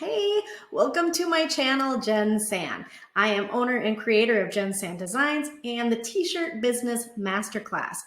Hey, welcome to my channel, Jen San. I am owner and creator of Jen San Designs and the T-shirt Business Masterclass.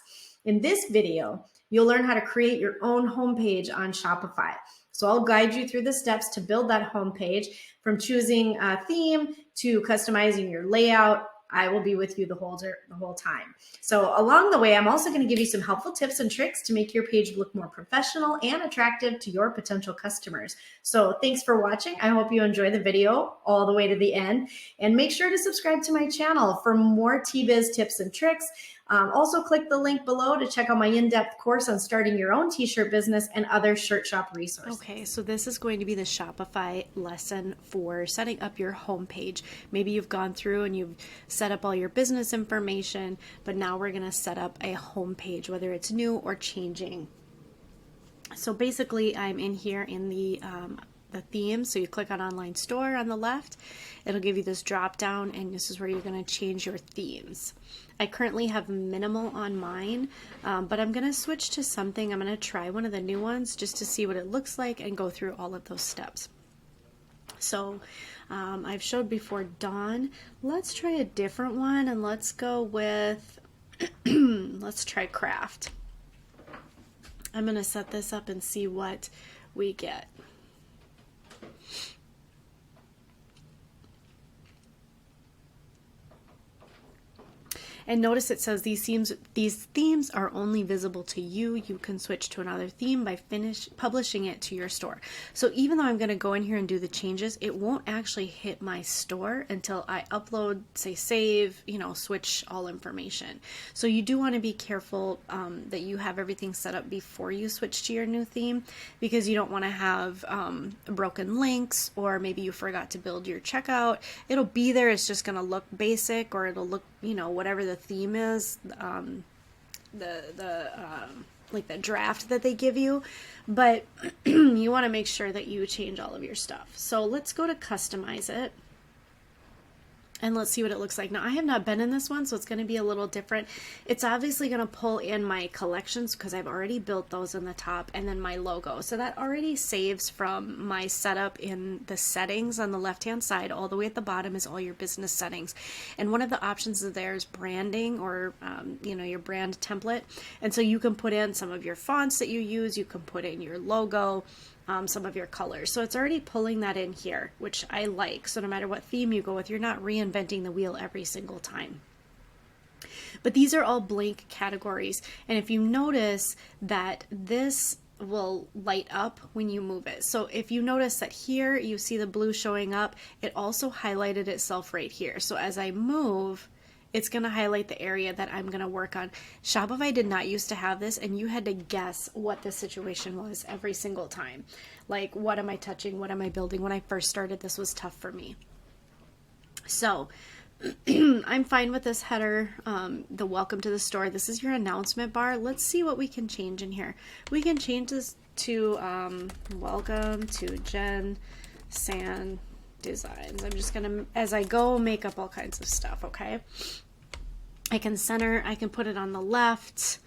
In this video, you'll learn how to create your own homepage on Shopify. So I'll guide you through the steps to build that homepage, from choosing a theme to customizing your layout. I will be with you the whole time. So along the way, I'm also going to give you some helpful tips and tricks to make your page look more professional and attractive to your potential customers. So thanks for watching. I hope you enjoy the video all the way to the end. And make sure to subscribe to my channel for more T-Biz tips and tricks. Also, click the link below to check out my in-depth course on starting your own t-shirt business and other shirt shop resources. Okay, so this is going to be the Shopify lesson for setting up your homepage. Maybe you've gone through and you've set up all your business information, but now we're going to set up a homepage, whether it's new or changing. So basically, I'm in here in the theme. So you click on online store on the left, it'll give you this drop down, and this is where you're going to change your themes. I currently have minimal on mine, but I'm going to switch to something. I'm going to try one of the new ones just to see what it looks like and go through all of those steps. So I've showed before Dawn. Let's try a different one, and let's go with let's try craft. I'm going to set this up and see what we get. And notice it says these themes are only visible to you. You can switch to another theme by publishing it to your store. So even though I'm going to go in here and do the changes, it won't actually hit my store until I upload, say save, switch all information. So you do want to be careful that you have everything set up before you switch to your new theme, because you don't want to have broken links, or maybe you forgot to build your checkout. It'll be there. It's just going to look basic, or it'll look, whatever the theme is, like the draft that they give you, but you want to make sure that you change all of your stuff. So let's go to customize it. And let's see what it looks like. Now, I have not been in this one, so it's going to be a little different. It's obviously going to pull in my collections because I've already built those in the top, and then my logo. So that already saves from my setup in the settings on the left-hand side. All the way at the bottom is all your business settings. And one of the options there is branding, or, your brand template. And so you can put in some of your fonts that you use. You can put in your logo, some of your colors. So it's already pulling that in here, which I like. So no matter what theme you go with, you're not reinventing the wheel every single time. But these are all blank categories. And if you notice that this will light up when you move it. So if you notice that here you see the blue showing up, it also highlighted itself right here. So as I move, it's going to highlight the area that I'm going to work on. Shopify did not used to have this, and you had to guess what the situation was every single time. Like, what am I touching? What am I building? When I first started, this was tough for me. So I'm fine with this header, the welcome to the store. This is your announcement bar. Let's see what we can change in here. We can change this to welcome to Jen San Designs. I'm just gonna, as I go, make up all kinds of stuff. Okay, I can center, I can put it on the left.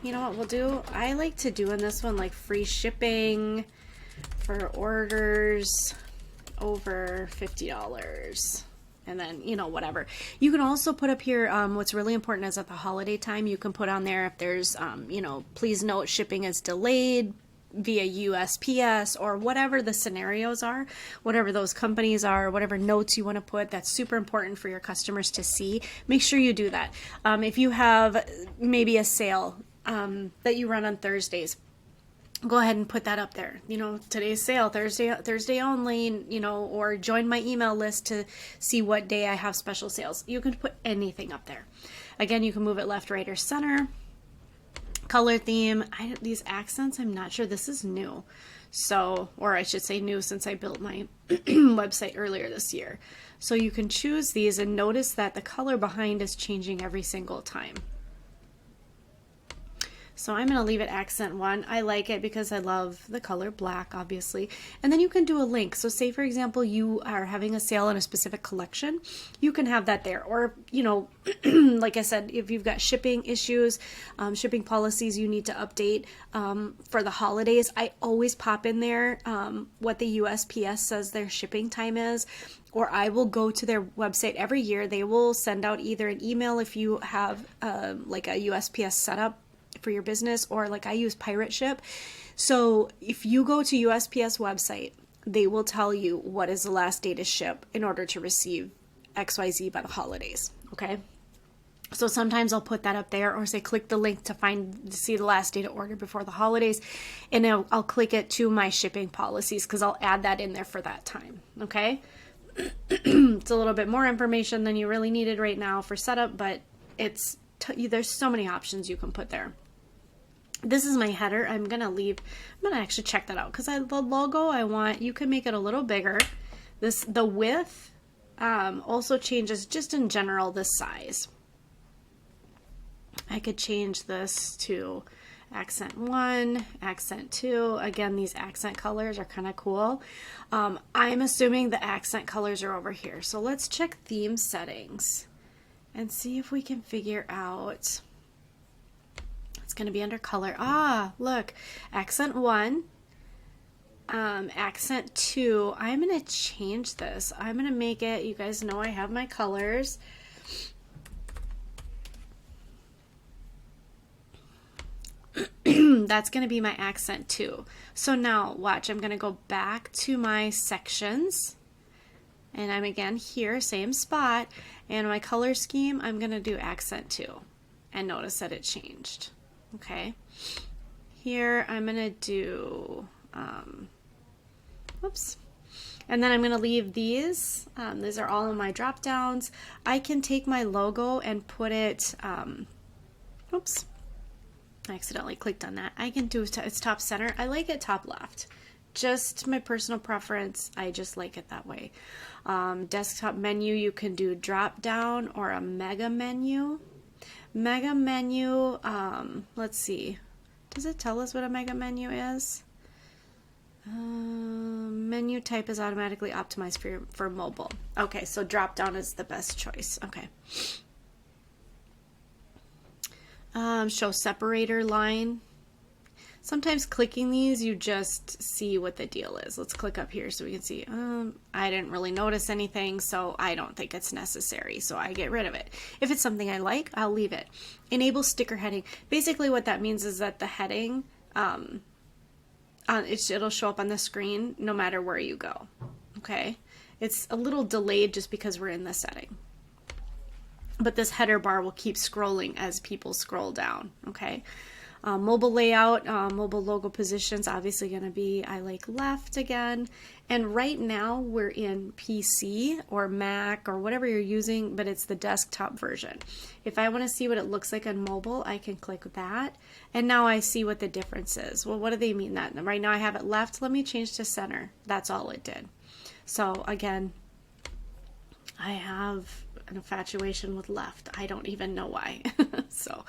You know what we'll do? I like to do in this one like free shipping for orders over $50. And then, whatever. You can also put up here, what's really important is at the holiday time, you can put on there if there's, please note shipping is delayed via USPS, or whatever the scenarios are, whatever those companies are, whatever notes you want to put. That's super important for your customers to see. Make sure you do that. If you have maybe a sale that you run on Thursdays, go ahead and put that up there. Today's sale, Thursday only, or join my email list to see what day I have special sales. You can put anything up there. Again, you can move it left, right, or center. Color theme, these accents, I'm not sure. This is new. So, or I should say new since I built my website earlier this year. So you can choose these, and notice that the color behind is changing every single time. So I'm going to leave it accent 1. I like it because I love the color black, obviously. And then you can do a link. So say, for example, you are having a sale on a specific collection, you can have that there. Or, like I said, if you've got shipping issues, shipping policies you need to update for the holidays, I always pop in there what the USPS says their shipping time is. Or I will go to their website every year. They will send out either an email if you have like a USPS setup for your business, or like I use Pirate Ship. So if you go to USPS website, they will tell you what is the last day to ship in order to receive XYZ by the holidays. Okay. So sometimes I'll put that up there, or say click the link to see the last day to order before the holidays, and I'll click it to my shipping policies because I'll add that in there for that time. Okay. It's a little bit more information than you really needed right now for setup, but there's so many options you can put there. This is my header. I'm going to actually check that out because the logo you can make it a little bigger. The width also changes just in general the size. I could change this to accent 1, accent 2. Again, these accent colors are kind of cool. I'm assuming the accent colors are over here. So let's check theme settings and see if we can figure out. It's going to be under color. Look, accent 1, accent 2. I'm going to change this. I'm going to make it, you guys know I have my colors. That's going to be my accent 2. So now watch, I'm going to go back to my sections, and I'm again here, same spot, and my color scheme, I'm going to do accent 2, and notice that it changed. Okay, here I'm going to do, whoops, and then I'm going to leave these. These are all in my drop downs. I can take my logo and put it, whoops, I accidentally clicked on that. I can do it's top center. I like it top left. Just my personal preference. I just like it that way. Desktop menu, you can do drop down or a mega menu. Mega menu, let's see. Does it tell us what a mega menu is? Menu type is automatically optimized for mobile. Okay, so drop down is the best choice. Okay. Show separator line. Sometimes clicking these, you just see what the deal is. Let's click up here so we can see. I didn't really notice anything, so I don't think it's necessary, so I get rid of it. If it's something I like, I'll leave it. Enable sticker heading. Basically what that means is that the heading, it'll show up on the screen no matter where you go. Okay? It's a little delayed just because we're in the setting. But this header bar will keep scrolling as people scroll down. Okay? Mobile layout, mobile logo positions, obviously going to be, I like left again. And right now we're in PC or Mac or whatever you're using, but it's the desktop version. If I want to see what it looks like on mobile, I can click that. And now I see what the difference is. Well, what do they mean that? Right now I have it left. Let me change to center. That's all it did. So again, I have an infatuation with left. I don't even know why. So,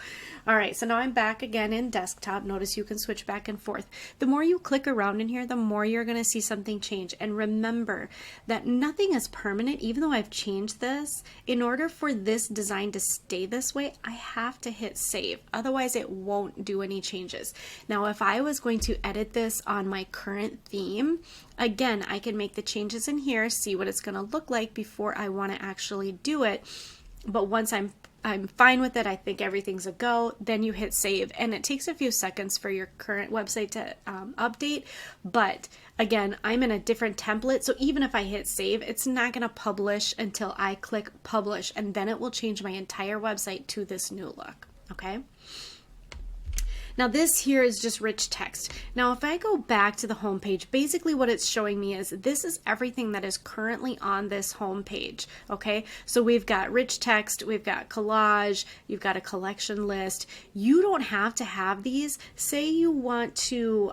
all right. So now I'm back again in desktop. Notice you can switch back and forth. The more you click around in here, the more you're going to see something change. And remember that nothing is permanent. Even though I've changed this, in order for this design to stay this way, I have to hit save. Otherwise it won't do any changes. Now, if I was going to edit this on my current theme, again, I can make the changes in here, see what it's going to look like before I want to actually do it. But once I'm fine with it, I think everything's a go, then you hit save. And it takes a few seconds for your current website to update. But again, I'm in a different template. So even if I hit save, it's not going to publish until I click publish. And then it will change my entire website to this new look. Okay. Now this here is just rich text. Now if I go back to the home page, basically what it's showing me is this is everything that is currently on this home page. Okay, so we've got rich text, we've got collage, you've got a collection list. You don't have to have these. Say you want to,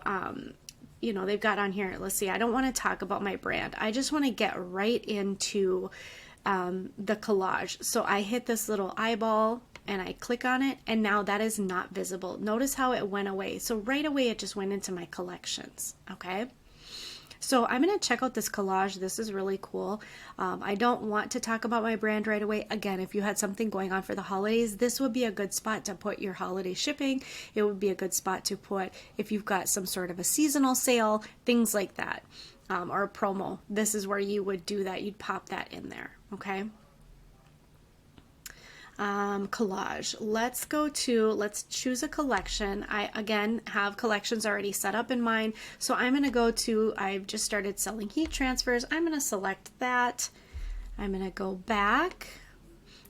you know, they've got on here, let's see, I don't want to talk about my brand. I just want to get right into the collage. So I hit this little eyeball and I click on it, and now that is not visible. Notice how it went away. So right away it just went into my collections. Okay. So I'm going to check out this collage. This is really cool. I don't want to talk about my brand right away. Again, if you had something going on for the holidays, this would be a good spot to put your holiday shipping. It would be a good spot to put if you've got some sort of a seasonal sale, things like that, or a promo. This is where you would do that. You'd pop that in there. Okay. Collage. Let's choose a collection. I, again, have collections already set up in mind. So I'm going to go to, I've just started selling heat transfers. I'm going to select that. I'm going to go back.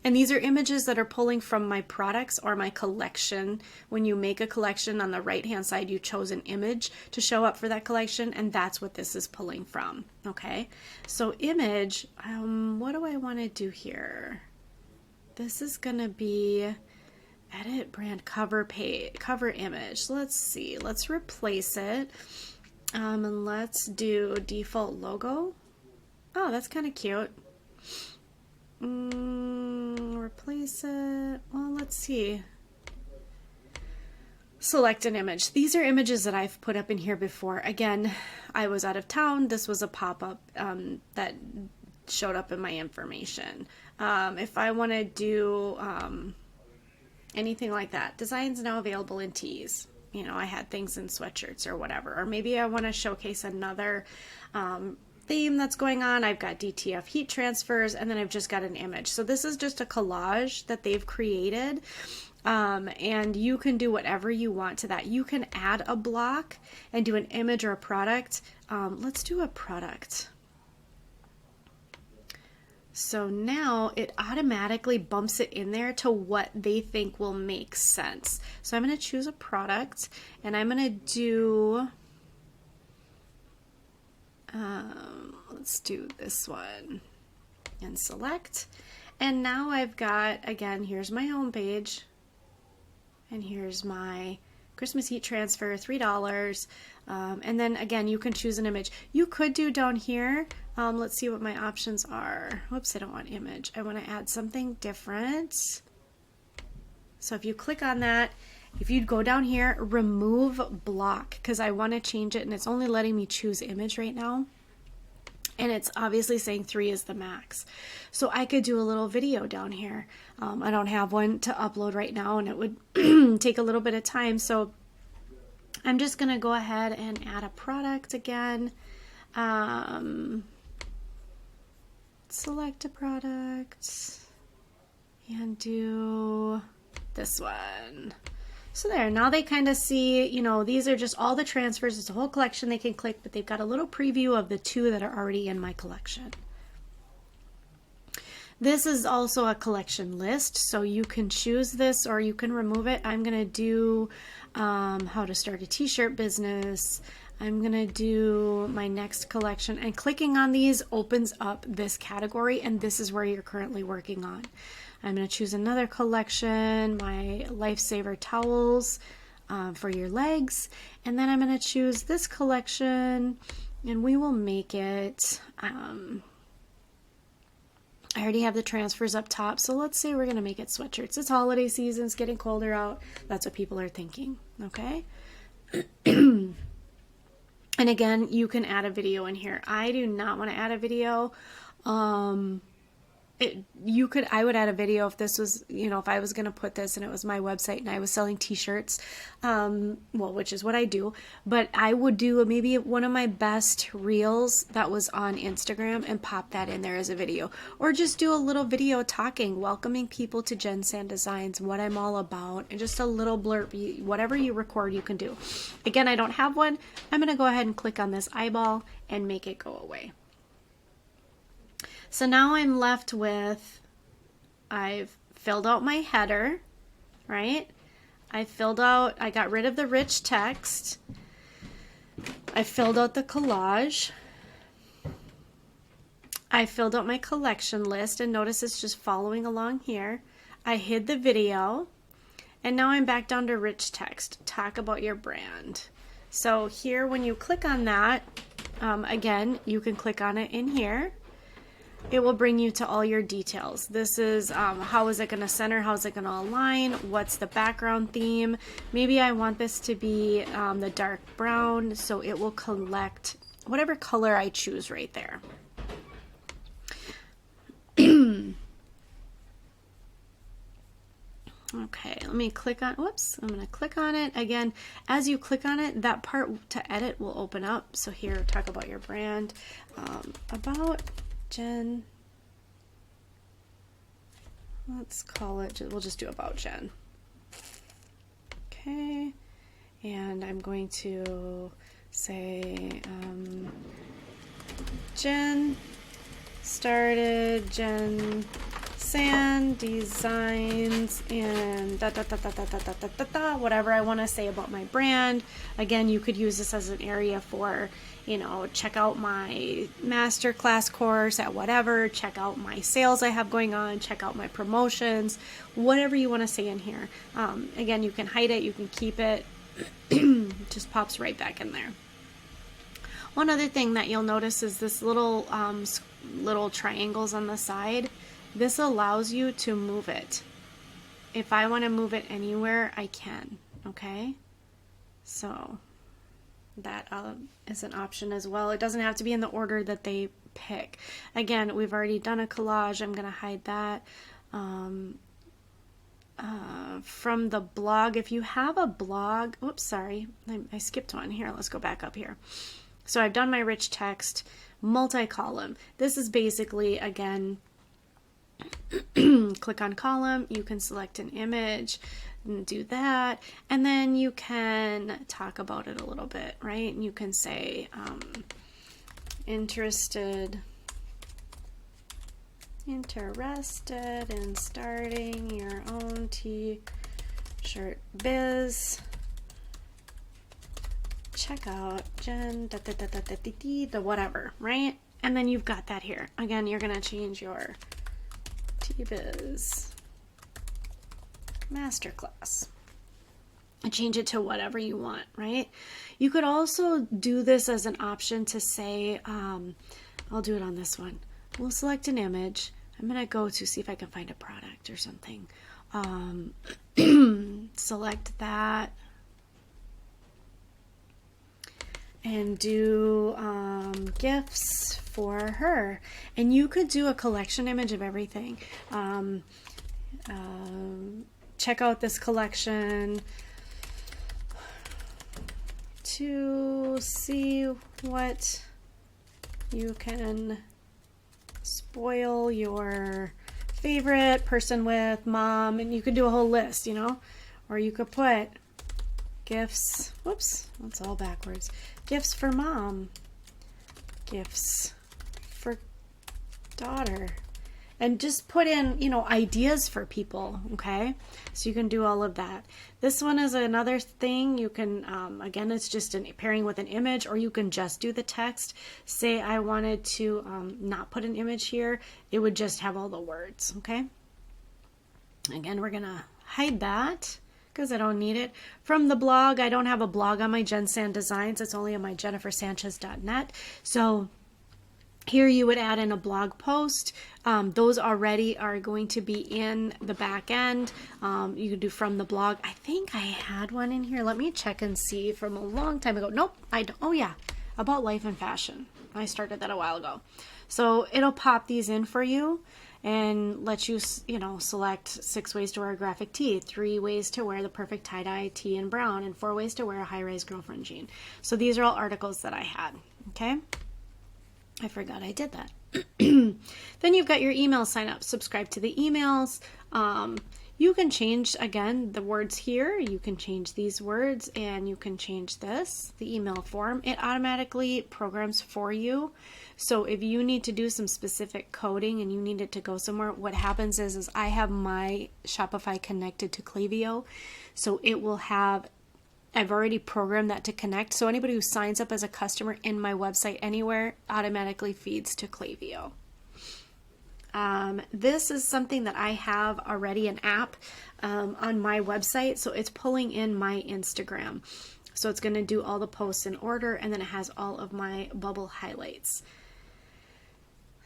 And these are images that are pulling from my products or my collection. When you make a collection, on the right-hand side, you chose an image to show up for that collection, and that's what this is pulling from. Okay. So image, what do I want to do here? This is going to be edit brand cover page, cover image. Let's see. Let's replace it. And let's do default logo. Oh, that's kind of cute. Replace it. Well, let's see. Select an image. These are images that I've put up in here before. Again, I was out of town. This was a pop-up that showed up in my information. If I want to do anything like that, designs now available in tees. You know, I had things in sweatshirts or whatever. Or maybe I want to showcase another theme that's going on. I've got DTF heat transfers, and then I've just got an image. So this is just a collage that they've created. And you can do whatever you want to that. You can add a block and do an image or a product. Let's do a product. So now it automatically bumps it in there to what they think will make sense. So I'm going to choose a product, and I'm going to do, let's do this one and select. And now I've got, again, here's my home page, and here's my Christmas heat transfer, $3. And then again, you can choose an image. You could do down here, let's see what my options are. Whoops, I don't want image. I want to add something different. So if you click on that, if you'd go down here, remove block, because I want to change it and it's only letting me choose image right now. And it's obviously saying 3 is the max. So I could do a little video down here. I don't have one to upload right now, and it would take a little bit of time. So I'm just going to go ahead and add a product again. Select a product and do this one. So there, now they kind of see, you know, these are just all the transfers. It's a whole collection they can click, but they've got a little preview of the 2 that are already in my collection. This is also a collection list, so you can choose this or you can remove it. I'm going to do how to start a t-shirt business. I'm going to do my next collection, and clicking on these opens up this category, and this is where you're currently working on. I'm going to choose another collection, my Lifesaver towels for your legs. And then I'm going to choose this collection, and we will make it, I already have the transfers up top. So let's say we're going to make it sweatshirts. It's holiday season, it's getting colder out. That's what people are thinking. Okay. And again, you can add a video in here. I do not want to add a video. I would add a video if this was, you know, if I was going to put this and it was my website and I was selling t-shirts, well, which is what I do, but I would do maybe one of my best reels that was on Instagram and pop that in there as a video, or just do a little video talking, welcoming people to Jen San Designs, what I'm all about, and just a little blurb. Whatever you record, you can do. Again, I don't have one. I'm going to go ahead and click on this eyeball and make it go away. So now I'm left with, I've filled out my header, right? I got rid of the rich text. I filled out the collage. I filled out my collection list, and notice it's just following along here. I hid the video, and now I'm back down to rich text. Talk about your brand. So here, when you click on that, again, you can click on it in here. it will bring you to all your details. This is how is it going to center, how is it going to align, what's the background theme. Maybe I want this to be the dark brown, so it will collect whatever color I choose right there. Okay, let me click on, whoops, I'm going to click on it. Again, as you click on it, that part to edit will open up. So here, talk about your brand, about Jen. Let's call it, we'll just do about Jen. Okay, and I'm going to say Jen started Jen San Designs and whatever I want to say about my brand. Again, you could use this as an area for, you know, check out my masterclass course at whatever, check out my sales I have going on, check out my promotions, whatever you want to say in here. Again, you can hide it, you can keep it, just pops right back in there. One other thing that you'll notice is this little triangles on the side. This allows you to move it. If I want to move it anywhere, I can, okay? So that is an option as well. It doesn't have to be in the order that they pick. Again, we've already done a collage. I'm going to hide that. From the blog, if you have a blog, oops, sorry, I skipped one here. Let's go back up here. So I've done my rich text, multi-column. This is basically, again, click on column, you can select an image and do that, and then you can talk about it a little bit, right? And you can say interested in starting your own t-shirt biz, check out Jen the whatever, right? And then you've got that here. Again, you're going to change your T-Biz Masterclass and change it to whatever you want, right? You could also do this as an option to say, I'll do it on this one. We'll select an image. I'm going to go to see if I can find a product or something. Select that and do gifts for her. And you could do a collection image of everything. Check out this collection to see what you can spoil your favorite person with, mom, and you could do a whole list, you know, or you could put gifts, whoops, that's all backwards, gifts for mom, gifts for daughter, and just put in, you know, ideas for people, okay? So you can do all of that. This one is another thing. You can, again, it's just pairing with an image, or you can just do the text. Say I wanted to not put an image here. It would just have all the words, okay? Again, we're going to hide that because I don't need it. From the blog, I don't have a blog on my Jen San Designs. It's only on my jennifersanchez.net. So here you would add in a blog post. Those already are going to be in the back end. You can do from the blog. I think I had one in here. Let me check and see from a long time ago. Nope, I don't. Oh yeah, about life and fashion. I started that a while ago. So it'll pop these in for you and let you, you know, select 6 ways to wear a graphic tee, 3 ways to wear the perfect tie-dye tee in brown, and 4 ways to wear a high-rise girlfriend jean. So these are all articles that I had, okay? I forgot I did that. Then you've got your email sign up. Subscribe to the emails. You can change, again, the words here. You can change these words, and you can change this, the email form. It automatically programs for you. So if you need to do some specific coding and you need it to go somewhere, what happens is I have my Shopify connected to Klaviyo. So it will have, I've already programmed that to connect. So anybody who signs up as a customer in my website anywhere automatically feeds to Klaviyo. This is something that I have already, an app on my website. So it's pulling in my Instagram. So it's going to do all the posts in order, and then it has all of my bubble highlights.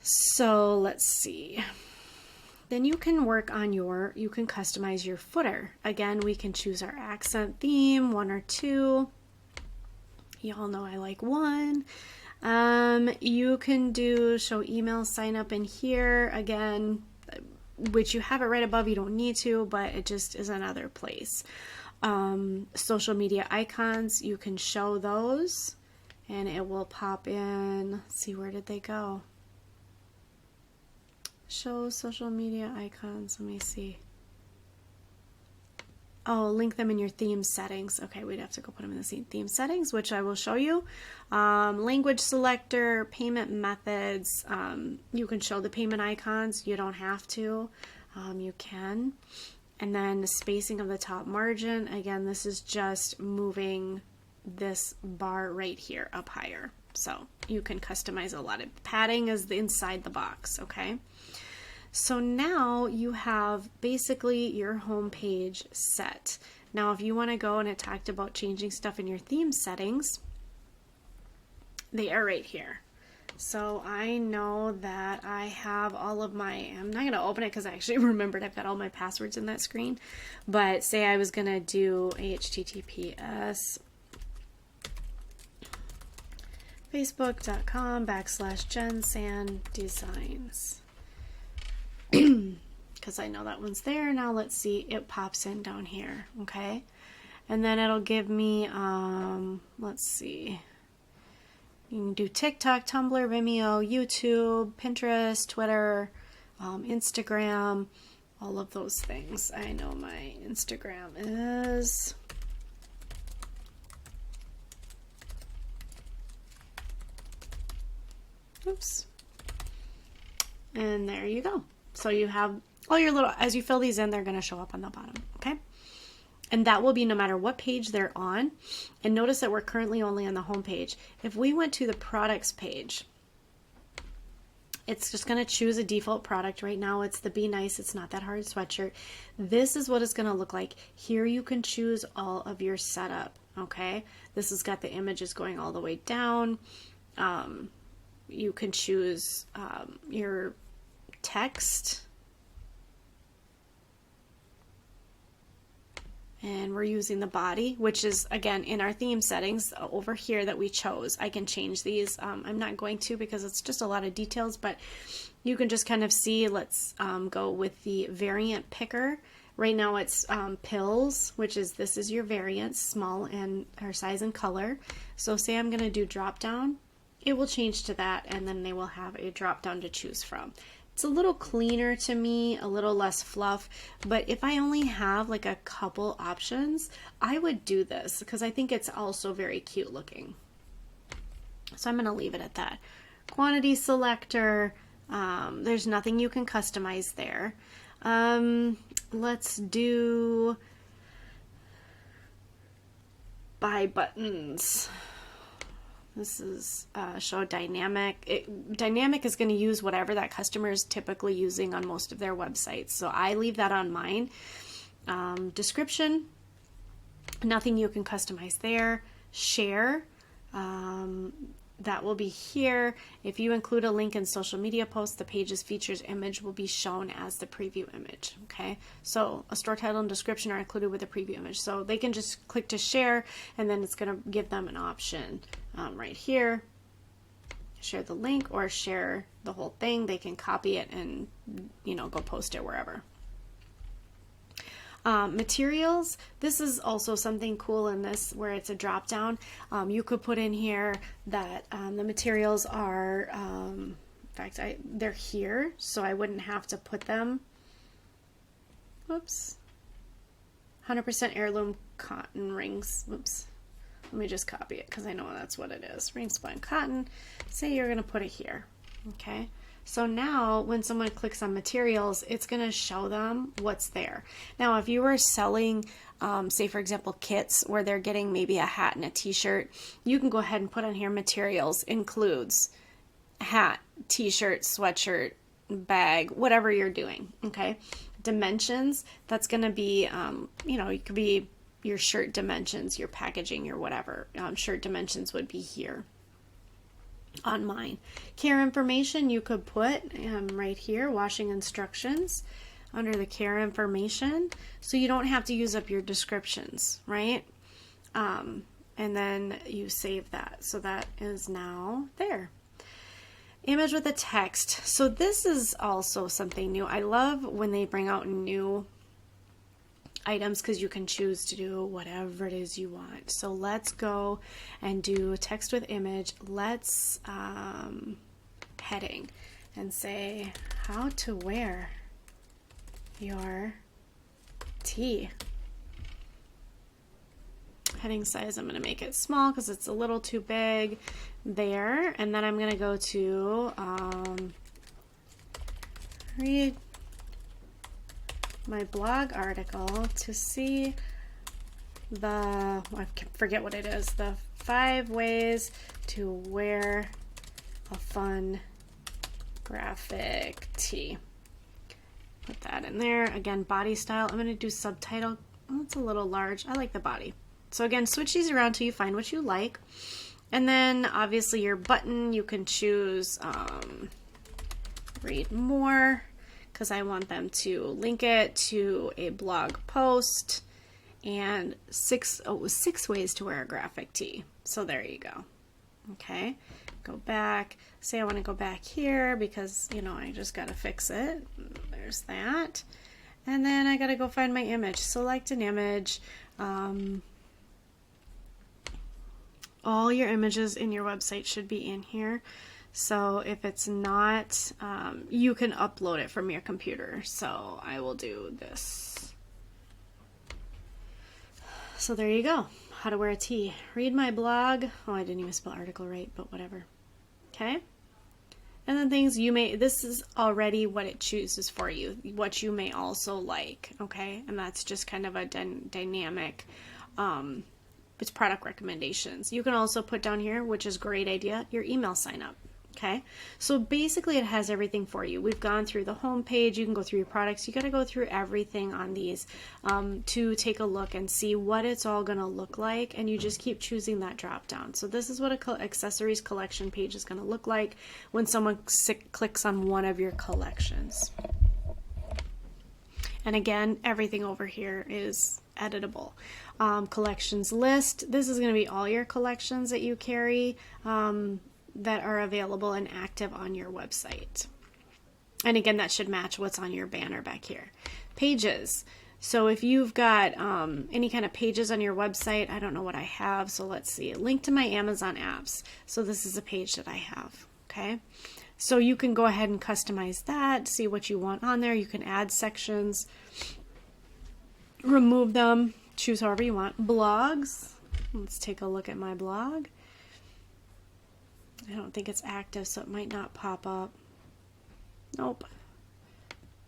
So let's see. Then you can work on you can customize your footer. Again, we can choose our accent theme, 1 or 2. Y'all know I like 1. You can do show email sign up in here again, which you have it right above. You don't need to, but it just is another place. Social media icons, you can show those and it will pop in. Let's see, where did they go? Show social media icons. Let me see. Oh, link them in your theme settings. Okay, we'd have to go put them in the theme settings, which I will show you. Language selector, payment methods. You can show the payment icons. You don't have to. You can. And then the spacing of the top margin. Again, this is just moving this bar right here up higher. So you can customize a lot of padding is inside the box, okay? So now you have basically your home page set. Now, if you want to go, and it talked about changing stuff in your theme settings, they are right here. So I know that I have all of my, I'm not going to open it because I actually remembered I've got all my passwords in that screen. But say I was going to do https facebook.com/JenSanDesigns. Because I know that one's there. Now let's see, it pops in down here, okay? And then it'll give me, let's see, you can do TikTok, Tumblr, Vimeo, YouTube, Pinterest, Twitter, Instagram, all of those things. I know my Instagram is... Oops. And there you go. So you have all your little, as you fill these in, they're going to show up on the bottom, okay? And that will be no matter what page they're on. And notice that we're currently only on the home page. If we went to the products page, it's just going to choose a default product. Right now it's the Be Nice, It's Not That Hard sweatshirt. This is what it's going to look like. Here you can choose all of your setup, okay? This has got the images going all the way down. You can choose your text, and we're using the body, which is again in our theme settings over here that we chose. I can change these. I'm not going to because it's just a lot of details, but you can just kind of see. Let's go with the variant picker. Right now it's pills, which is, this is your variants, small and or size and color. So say I'm going to do drop down, it will change to that, and then they will have a drop down to choose from. It's a little cleaner to me, a little less fluff, but if I only have like a couple options, I would do this because I think it's also very cute looking. So I'm going to leave it at that. Quantity selector, there's nothing you can customize there. Let's do buy buttons. This is show dynamic. Dynamic is going to use whatever that customer is typically using on most of their websites. So I leave that on mine. Description, nothing you can customize there. Share, that will be here. If you include a link in social media posts, the page's features image will be shown as the preview image. Okay, so a store title and description are included with the preview image. So they can just click to share, and then it's going to give them an option right here. Share the link or share the whole thing. They can copy it and, you know, go post it wherever. Materials, this is also something cool in this where it's a drop down. You could put in here that the materials are, in fact, they're here, so I wouldn't have to put them. Whoops. 100% heirloom cotton rings. Whoops. Let me just copy it because I know that's what it is. Ring spun cotton. Say you're going to put it here. Okay. So now when someone clicks on materials, it's going to show them what's there. Now, if you were selling, say for example, kits where they're getting maybe a hat and a t-shirt, you can go ahead and put on here materials includes hat, t-shirt, sweatshirt, bag, whatever you're doing. Okay. Dimensions, that's going to be, you know, it could be your shirt dimensions, your packaging, your whatever. Shirt dimensions would be here. on mine. Care information you could put right here, washing instructions under the care information, so you don't have to use up your descriptions, right? And then you save that. So that is now there. Image with a text. So this is also something new. I love when they bring out new items because you can choose to do whatever it is you want. So let's go and do text with image. Let's heading and say how to wear your tee. Heading size, I'm going to make it small because it's a little too big there. And then I'm going to go to read my blog article to see I forget what it is, the 5 ways to wear a fun graphic tee. Put that in there. Again, body style. I'm going to do subtitle. Oh, it's a little large. I like the body. So again, switch these around till you find what you like. And then obviously your button, you can choose read more, because I want them to link it to a blog post and 6 ways to wear a graphic tee. So there you go. Okay, go back. Say I want to go back here because, you know, I just got to fix it. There's that. And then I got to go find my image. Select an image. All your images in your website should be in here. So if it's not, you can upload it from your computer. So I will do this. So there you go. How to wear a tee. Read my blog. Oh, I didn't even spell article right, but whatever. Okay. And then things you may, this is already what it chooses for you, what you may also like. Okay. And that's just kind of a dynamic, it's product recommendations. You can also put down here, which is a great idea, your email sign up. Okay, so basically it has everything for you. We've gone through the home page. You can go through your products. You got to go through everything on these to take a look and see what it's all going to look like, and you just keep choosing that drop down. So this is what a accessories collection page is going to look like when someone clicks on one of your collections. And again, everything over here is editable. Collections list. This is going to be all your collections that you carry that are available and active on your website. And again, that should match what's on your banner back here. Pages. So if you've got any kind of pages on your website, I don't know what I have. So let's see. Link to my Amazon apps. So this is a page that I have. Okay. So you can go ahead and customize that, see what you want on there. You can add sections, remove them, choose however you want. Blogs. Let's take a look at my blog. I don't think it's active, so it might not pop up. Nope.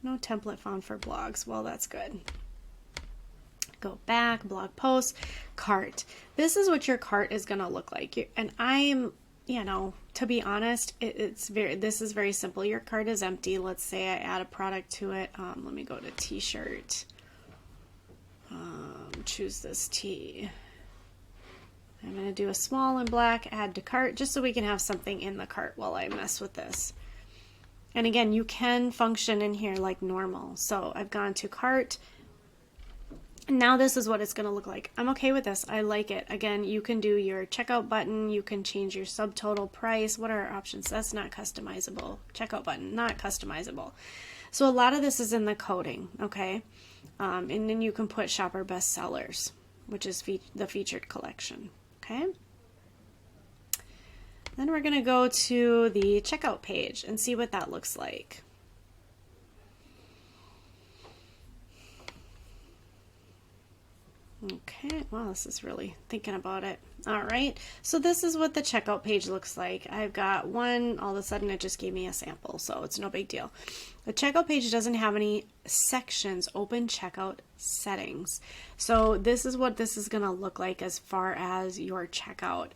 No template found for blogs. Well, that's good. Go back, blog posts, cart. This is what your cart is going to look like. And I'm, you know, to be honest, this is very simple. Your cart is empty. Let's say I add a product to it. Let me go to t-shirt. Choose this tee. I'm going to do a small and black, add to cart, just so we can have something in the cart while I mess with this. And again, you can function in here like normal. So I've gone to cart. And now this is what it's going to look like. I'm okay with this. I like it. Again, you can do your checkout button. You can change your subtotal price. What are our options? That's not customizable. Checkout button, not customizable. So a lot of this is in the coding, okay? And then you can put shopper bestsellers, which is the featured collection. Okay. Then we're going to go to the checkout page and see what that looks like. Okay, wow, this is really thinking about it. All right, so this is what the checkout page looks like. I've got one, all of a sudden it just gave me a sample, so it's no big deal. The checkout page doesn't have any sections, open checkout settings. So this is what this is gonna look like as far as your checkout.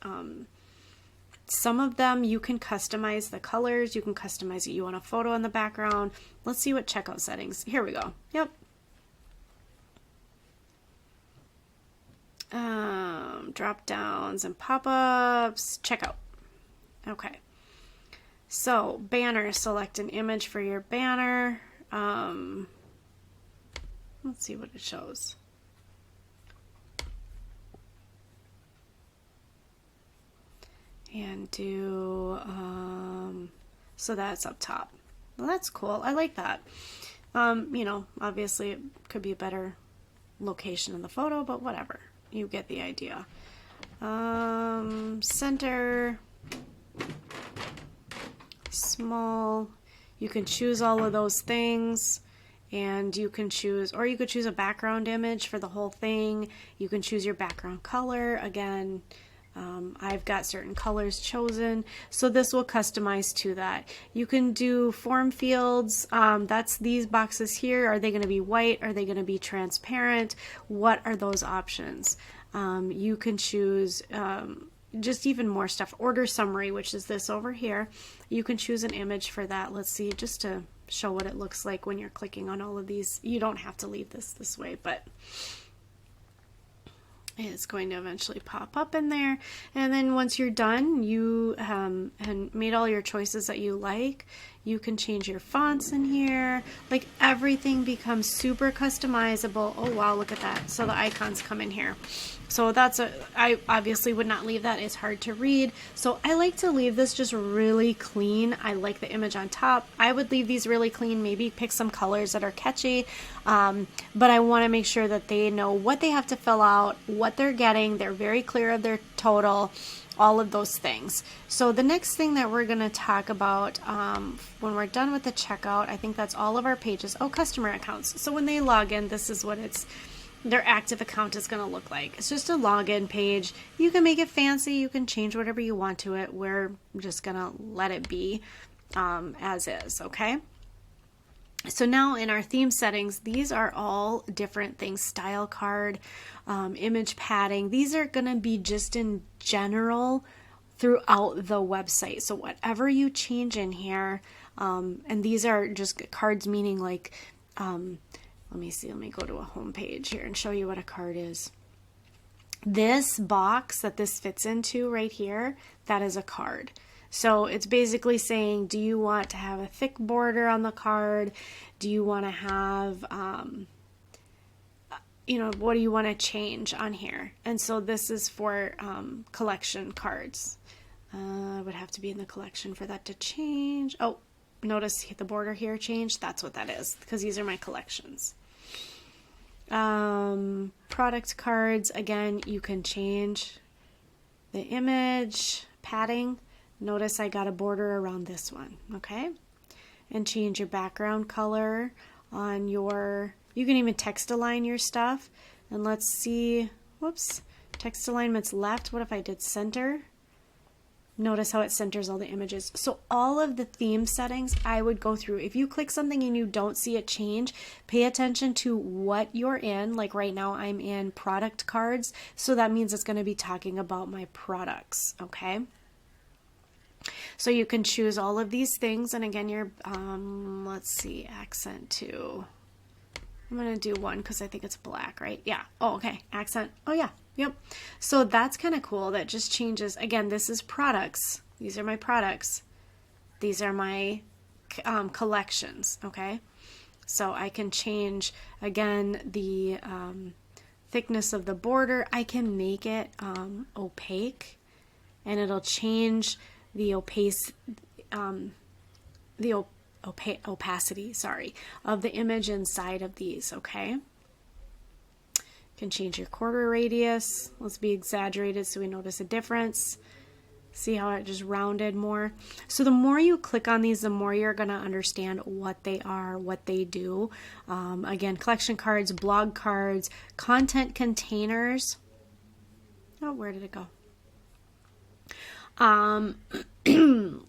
Some of them you can customize the colors, you can customize it. You want a photo in the background. Let's see what checkout settings, here we go, yep. Drop downs and pop-ups, checkout. Okay, So banner, select an image for your banner. Let's see what it shows. And do, so that's up top. Well, that's cool. I like that. You know, obviously it could be a better location in the photo, but whatever. You get the idea. Center, small. You can choose all of those things. And you can choose, or you could choose a background image for the whole thing. You can choose your background color. Again, I've got certain colors chosen, so this will customize to that. You can do form fields. That's these boxes here. Are they going to be white? Are they going to be transparent? What are those options? You can choose just even more stuff. Order summary, which is this over here. You can choose an image for that. Let's see, just to show what it looks like when you're clicking on all of these. You don't have to leave this way, but it's going to eventually pop up in there. And then once you're done, you and made all your choices that you like, you can change your fonts in here. Like, everything becomes super customizable. Oh wow, look at that. So the icons come in here. So I obviously would not leave that. It's hard to read. So I like to leave this just really clean. I like the image on top. I would leave these really clean, maybe pick some colors that are catchy. But I want to make sure that they know what they have to fill out, what they're getting. They're very clear of their total, all of those things. So the next thing that we're going to talk about when we're done with the checkout, I think that's all of our pages. Oh, customer accounts. So when they log in, this is what their active account is going to look like. It's just a login page. You can make it fancy. You can change whatever you want to it. We're just going to let it be as is, okay? So now in our theme settings, these are all different things. Style card, image padding. These are going to be just in general throughout the website. So whatever you change in here, and these are just cards, meaning like, let me see, let me go to a home page here and show you what a card is. This box that this fits into right here, that is a card. So it's basically saying, do you want to have a thick border on the card? Do you want to have, you know, what do you want to change on here? And so this is for collection cards. I would have to be in the collection for that to change. Oh, notice the border here changed. That's what that is, because these are my collections. Product cards, again, you can change the image, padding. Notice I got a border around this one, okay? And change your background color on your, you can even text align your stuff. And let's see, whoops, text alignment's left. What if I did center? Notice how it centers all the images. So all of the theme settings I would go through. If you click something and you don't see it change, pay attention to what you're in. Like right now I'm in product cards. So that means it's going to be talking about my products, okay? So you can choose all of these things. And again, you're, let's see, accent to, I'm going to do one because I think it's black, right? Yeah. Oh, okay. Accent. Oh, yeah. Yep. So that's kind of cool. That just changes. Again, this is products. These are my products. These are my collections. Okay. So I can change, again, the thickness of the border. I can make it opaque, and it'll change the opacity, sorry, of the image inside of these, okay? You can change your quarter radius. Let's be exaggerated so we notice a difference. See how it just rounded more? So the more you click on these, the more you're going to understand what they are, what they do. Again, collection cards, blog cards, content containers. Oh, where did it go?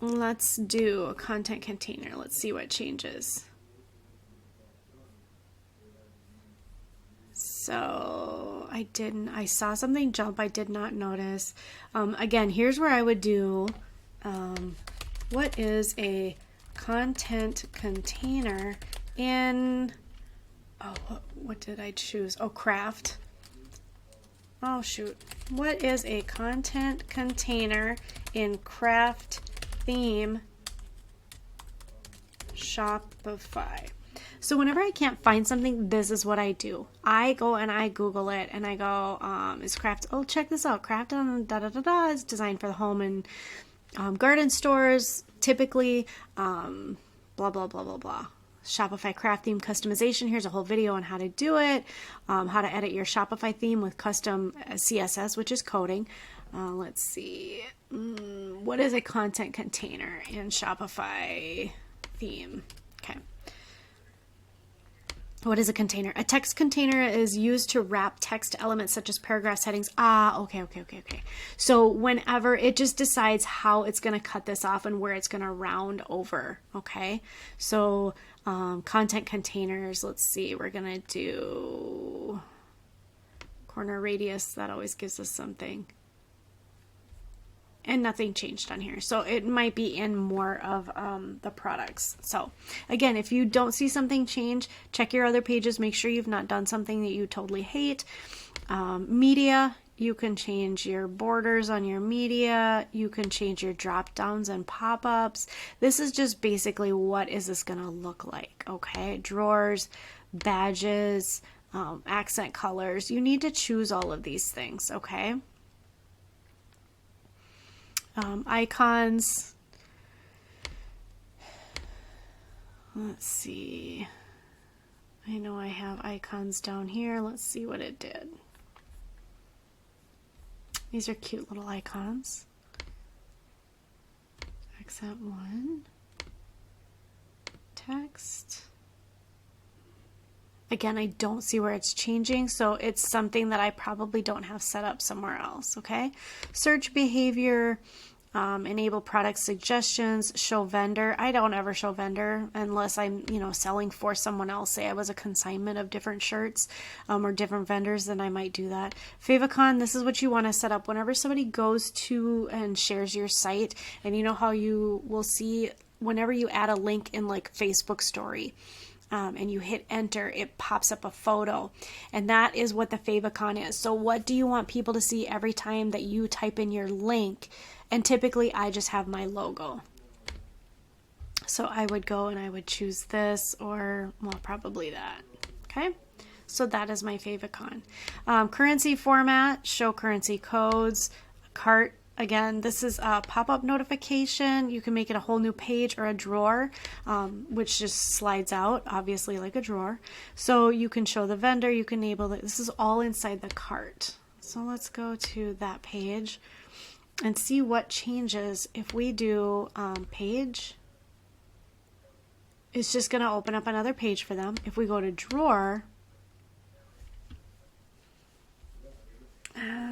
Let's do a content container. Let's see what changes. So I saw something jump. I did not notice. Again, here's where I would do, what is a content container in, oh, what did I choose? Oh, craft. Oh, shoot. What is a content container in craft theme Shopify. So whenever I can't find something, this is what I do. I go and I Google it and I go, is craft, oh, check this out. Craft on da da da da is designed for the home and garden stores, typically, blah, blah, blah, blah, blah. Shopify craft theme customization. Here's a whole video on how to do it, how to edit your Shopify theme with custom CSS, which is coding. Let's see. What is a content container in Shopify theme? Okay. What is a container? A text container is used to wrap text elements such as paragraphs, headings. Okay. So whenever it just decides how it's going to cut this off and where it's going to round over. Okay. So content containers, let's see, we're going to do corner radius. That always gives us something. And nothing changed on here. So it might be in more of the products. So again, if you don't see something change, check your other pages. Make sure you've not done something that you totally hate. Media, you can change your borders on your media. You can change your drop downs and pop-ups. This is just basically what is this going to look like. Okay. Drawers, badges, accent colors. You need to choose all of these things. Okay. Icons. Let's see. I know I have icons down here. Let's see what it did. These are cute little icons. Accent 1. Text. Again, I don't see where it's changing, so it's something that I probably don't have set up somewhere else, okay? Search behavior, enable product suggestions, show vendor. I don't ever show vendor unless I'm, selling for someone else. Say I was a consignment of different shirts or different vendors, then I might do that. Favicon, this is what you want to set up whenever somebody goes to and shares your site, and you know how you will see whenever you add a link in like Facebook story. And you hit enter, it pops up a photo. And that is what the favicon is. So what do you want people to see every time that you type in your link? And typically I just have my logo. So I would go and I would choose this or, well, probably that. Okay. So that is my favicon. Currency format, show currency codes, cart. Again, this is a pop-up notification. You can make it a whole new page or a drawer, which just slides out, obviously like a drawer. So you can show the vendor, you can enable it. This is all inside the cart. So let's go to that page and see what changes if we do page. It's just going to open up another page for them. If we go to drawer,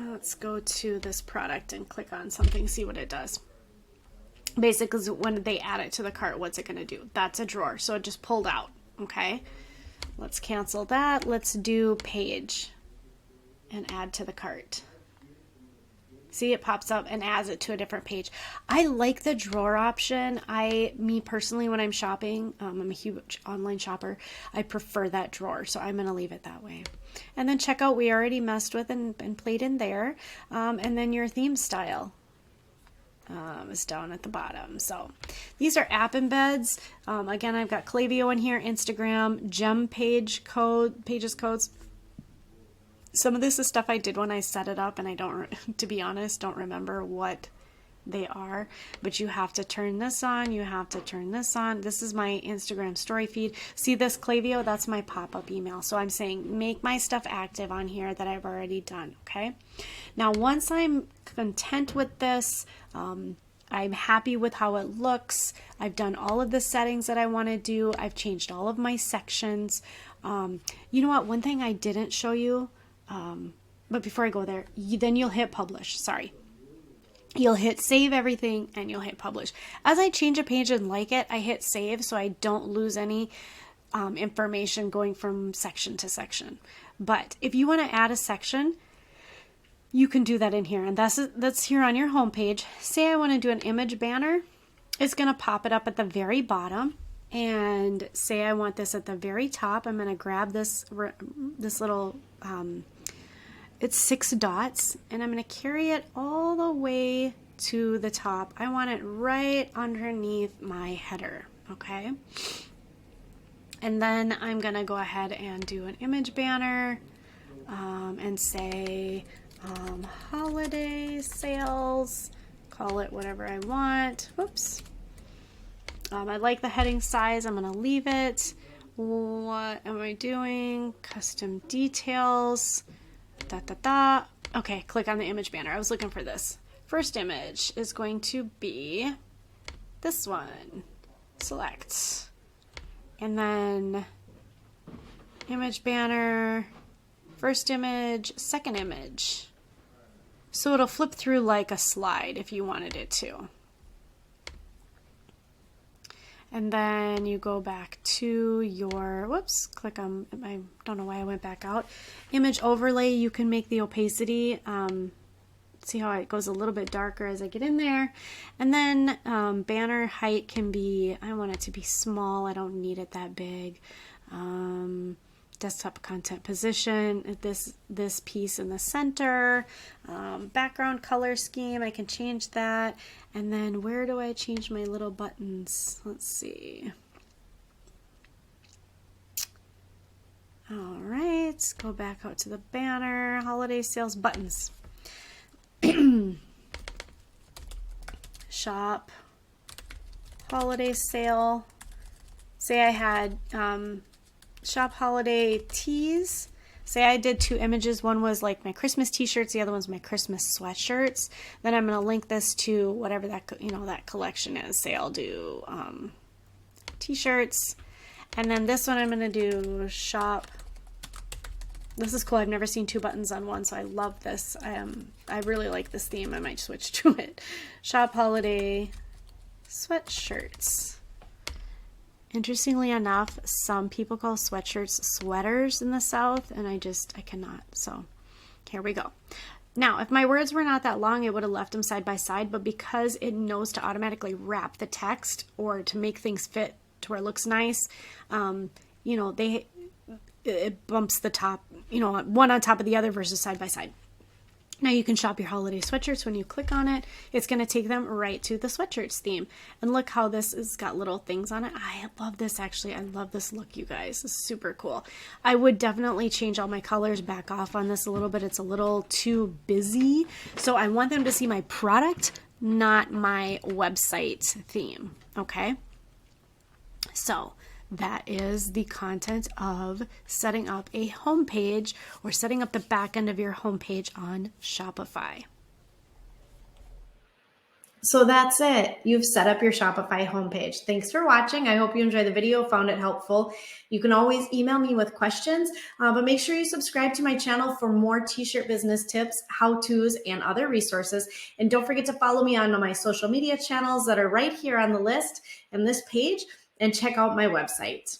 let's go to this product and click on something, see what it does. Basically, when they add it to the cart, what's it going to do? That's a drawer, so it just pulled out. Okay, let's cancel that. Let's do page and add to the cart. See, it pops up and adds it to a different page. I like the drawer option. Me personally, when I'm shopping, I'm a huge online shopper. I prefer that drawer, so I'm going to leave it that way. And then checkout, we already messed with and played in there. And then your theme style is down at the bottom. So these are app embeds. Again, I've got Klaviyo in here, Instagram, gem pages codes. Some of this is stuff I did when I set it up, and I don't, to be honest, don't remember what they are, but you have to turn this on. You have to turn this on. This is my Instagram story feed. See this Klaviyo? That's my pop-up email. So I'm saying make my stuff active on here that I've already done. Okay. Now, once I'm content with this, I'm happy with how it looks. I've done all of the settings that I want to do. I've changed all of my sections. You know what? One thing I didn't show you, but before I go there, then you'll hit publish. Sorry. You'll hit save everything and you'll hit publish. As I change a page and like it, I hit save so I don't lose any information going from section to section. But if you want to add a section, you can do that in here. And that's here on your home page. Say I want to do an image banner. It's going to pop it up at the very bottom. And say I want this at the very top. I'm going to grab this little... it's 6 dots, and I'm going to carry it all the way to the top. I want it right underneath my header, okay? And then I'm gonna go ahead and do an image banner and say holiday sales, call it whatever I want. Whoops. I like the heading size. I'm gonna leave it. What am I doing? Custom details. Okay, click on the image banner. I was looking for this. First image is going to be this one. Select. And then image banner, first image, second image. So it'll flip through like a slide if you wanted it to. And then you go back to your, whoops, click on, I don't know why I went back out. Image overlay, you can make the opacity, see how it goes a little bit darker as I get in there. And then banner height can be, I want it to be small, I don't need it that big. Desktop content position, this piece in the center, background color scheme, I can change that. And then where do I change my little buttons? Let's see. All right, go back out to the banner, holiday sales buttons. Shop, holiday sale. Say I had shop holiday tees. Say I did 2 images. One was like my Christmas t-shirts, the other one's my Christmas sweatshirts. Then I'm going to link this to whatever that that collection is. Say I'll do t-shirts, and then this one I'm going to do shop. This is cool. I've never seen 2 buttons on one, so I love this. I really like this theme. I might switch to it. Shop holiday sweatshirts. Interestingly enough, some people call sweatshirts sweaters in the South, and I cannot. So here we go. Now, if my words were not that long, it would have left them side by side, but because it knows to automatically wrap the text or to make things fit to where it looks nice, it bumps the top, one on top of the other versus side by side. Now you can shop your holiday sweatshirts. When you click on it, it's going to take them right to the sweatshirts theme. And look how this has got little things on it. I love this actually. I love this look, you guys. It's super cool. I would definitely change all my colors, back off on this a little bit. It's a little too busy. So I want them to see my product, not my website theme. Okay? So that is the content of setting up a homepage or setting up the back end of your homepage on Shopify. So that's it. You've set up your Shopify homepage. Thanks for watching. I hope you enjoyed the video, found it helpful. You can always email me with questions, but make sure you subscribe to my channel for more t-shirt business tips, how-tos, and other resources. And don't forget to follow me on my social media channels that are right here on the list and this page, and check out my website.